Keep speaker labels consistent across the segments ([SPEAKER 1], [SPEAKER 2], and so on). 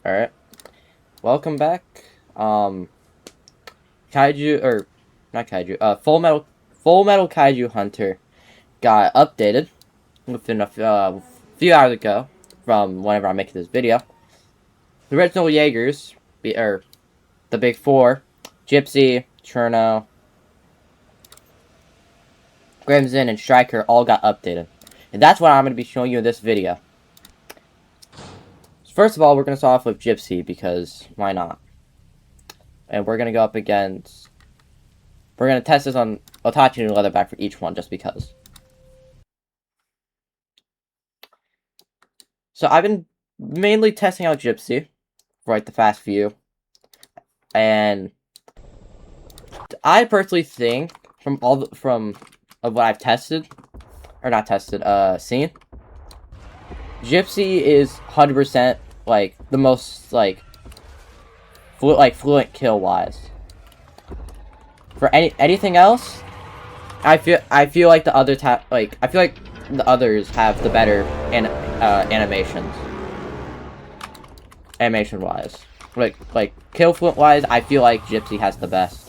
[SPEAKER 1] Alright. Welcome back. Kaiju, or, not Kaiju, Full Metal Kaiju Hunter got updated within a few hours ago from whenever I'm making this video. The original Jaegers, or the big four, Gipsy, Cherno, Crimson, and Striker all got updated. And that's what I'm going to be showing you in this video. First of all, we're going to start off with Gipsy, because why not? And we're going to go up against... We're going to test this on Otachi and Leatherback for each one, just because. So I've been mainly testing out Gipsy for like the past few. And I personally think from of what I've tested, or not tested, seen, Gipsy is 100% like the most like fluent kill wise. For anything else, I feel like the others have the better animations. Animation wise, like kill fluent wise, I feel like Gipsy has the best.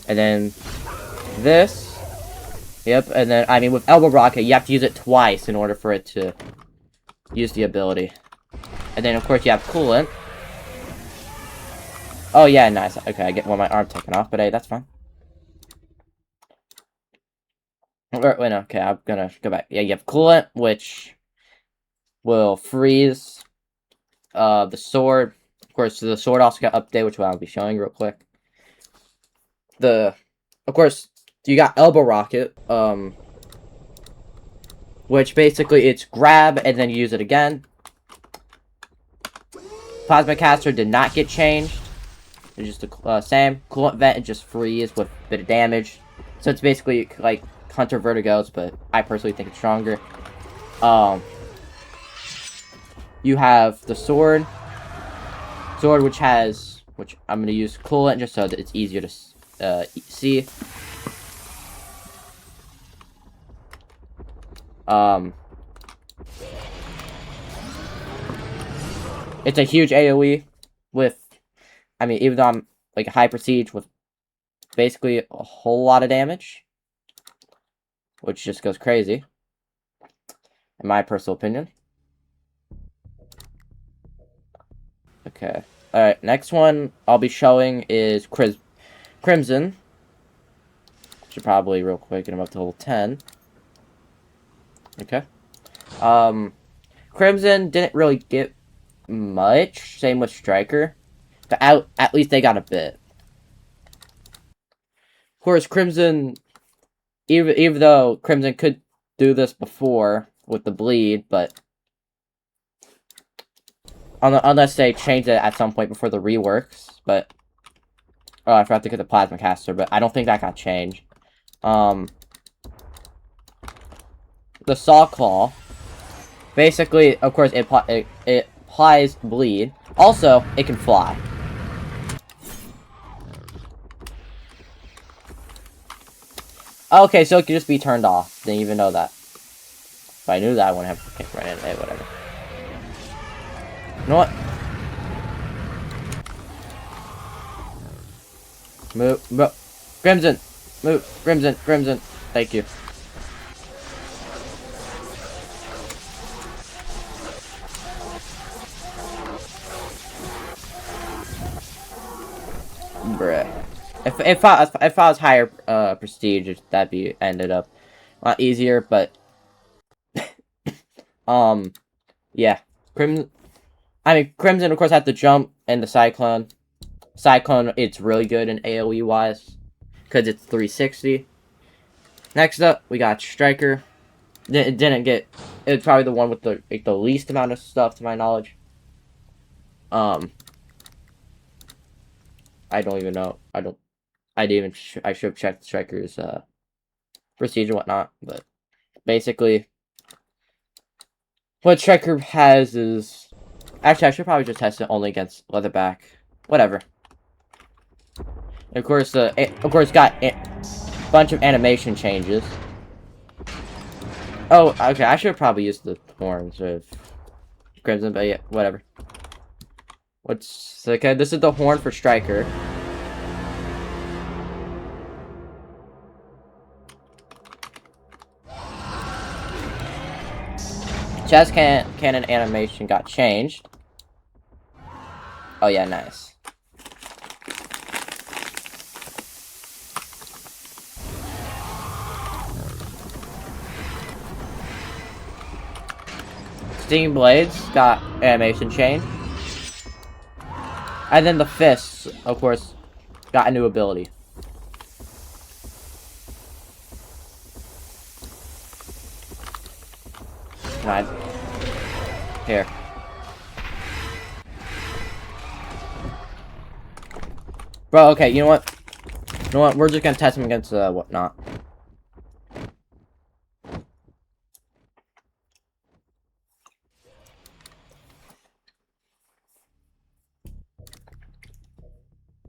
[SPEAKER 1] And then this, yep, and then, I mean, with Elbow Rocket, you have to use it twice in order for it to use the ability. And then, of course, you have Coolant. Oh, yeah, nice. Okay, I get my arm taken off, but hey, that's fine. Wait, no, okay, I'm gonna go back. Yeah, you have Coolant, which will freeze the sword. Of course, the sword also got updated, which I'll be showing real quick. Of course, you got Elbow Rocket, which basically it's grab and then you use it again. Plasma Caster did not get changed. It's just the same. Coolant Vent and just freeze with a bit of damage. So it's basically like Hunter Vertigos, but I personally think it's stronger. You have the sword, which I'm gonna use Coolant just so that it's easier to see. It's a huge AoE with, I mean, even though I'm like a Hyper Siege with basically a whole lot of damage, which just goes crazy, in my personal opinion. Okay. Alright, next one I'll be showing is Crimson. Should probably real quick get him up to level 10. Okay. Crimson didn't really get much. Same with Striker. But at least they got a bit. Of course, Crimson, even though Crimson could do this before with the bleed, but unless they change it at some point before the reworks, but oh, I forgot to get the Plasma Caster, but I don't think that got changed. The Saw Claw, basically, of course, it applies bleed. Also, it can fly. Okay, so it can just be turned off. Didn't even know that. If I knew that, I wouldn't have to kick right in. Hey, whatever. You know what? Move. Crimson! Move. Crimson. Thank you. Bruh. If I was higher prestige, that'd be ended up a lot easier, but yeah. Crimson, of course, had to jump and the Cyclone. Cyclone, it's really good in AoE wise because it's 360. Next up, we got Striker. It didn't get. It's probably the one with the least amount of stuff to my knowledge. I don't even know. I should have checked Striker's prestige and whatnot, but basically, what Striker has is... Actually, I should probably just test it only against Leatherback. Whatever. Of course, got a bunch of animation changes. Oh, okay, I should probably use the horns of Crimson, but yeah, whatever. Okay, this is the horn for Striker. Chest cannon animation got changed. Oh yeah, nice. Steam Blades got animation change. And then the fists, of course, got a new ability. Nice. Here. Bro, okay, you know what? You know what? We're just gonna test him against whatnot.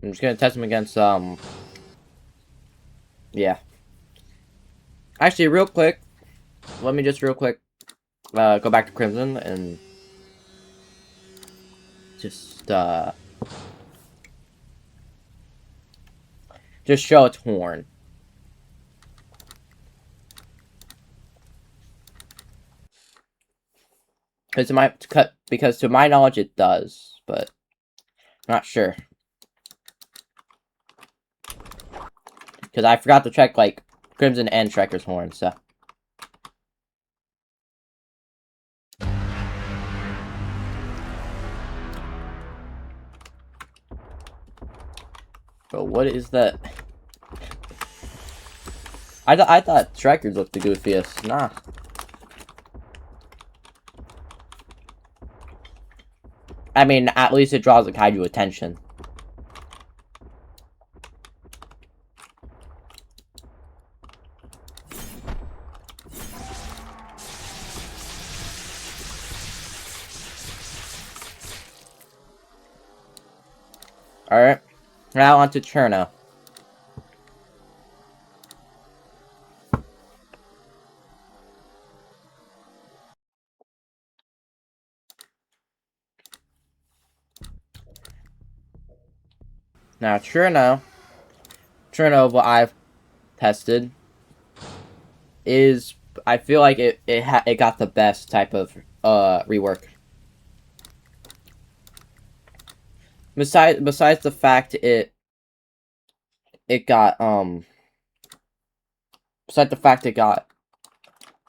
[SPEAKER 1] I'm just gonna test him against, yeah. Actually, real quick, let me just real quick, go back to Crimson and just show its horn. Because to my knowledge it does, but I'm not sure. Because I forgot to check, like, Crimson and Striker's horn, so. But what is that? I thought Strikers looked the goofiest. Nah. I mean, at least it draws the Kaiju attention. Alright. Now on to Cherno. Now Cherno, what I've tested is, I feel like it got the best type of rework. Besides the fact it got besides the fact it got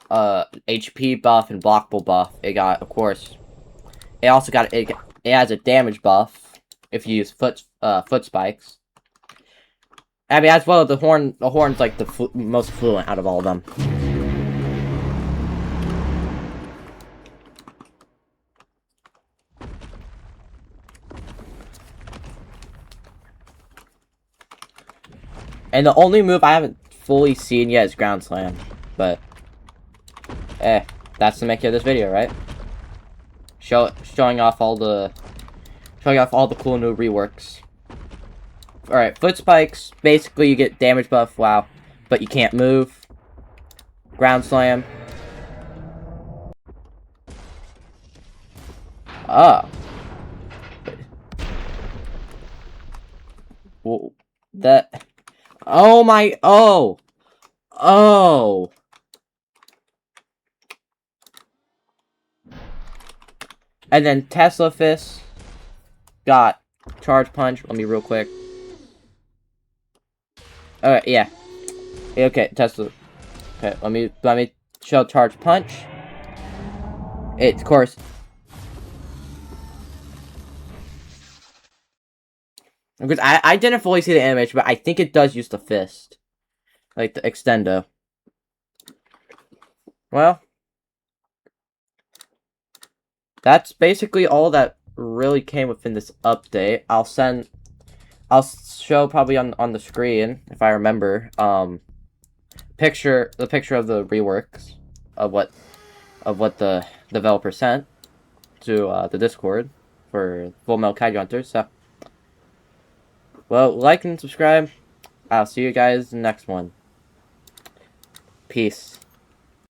[SPEAKER 1] HP buff and blockable buff, it got, of course, it also got it has a damage buff if you use foot spikes. I mean, as well as the horn's like the most fluent out of all of them. And the only move I haven't fully seen yet is Ground Slam, but that's the making of this video, right? Showing off all the cool new reworks. Alright, foot spikes, basically you get damage buff, wow, but you can't move. Ground Slam. Oh. Well, that... Oh my... Oh! Oh! And then Tesla Fist got Charge Punch. Let me real quick. Alright, yeah. Okay, Tesla. Okay, let me show Charge Punch. It, of course. Because I didn't fully see the animation, but I think it does use the fist. Like the extendo. Well. That's basically all that really came within this update. I'll show probably on the screen, if I remember, the picture of the reworks of what the developer sent to the Discord for Full Metal Kaiju Hunters. So Well, like and subscribe. I'll see you guys in the next one. Peace.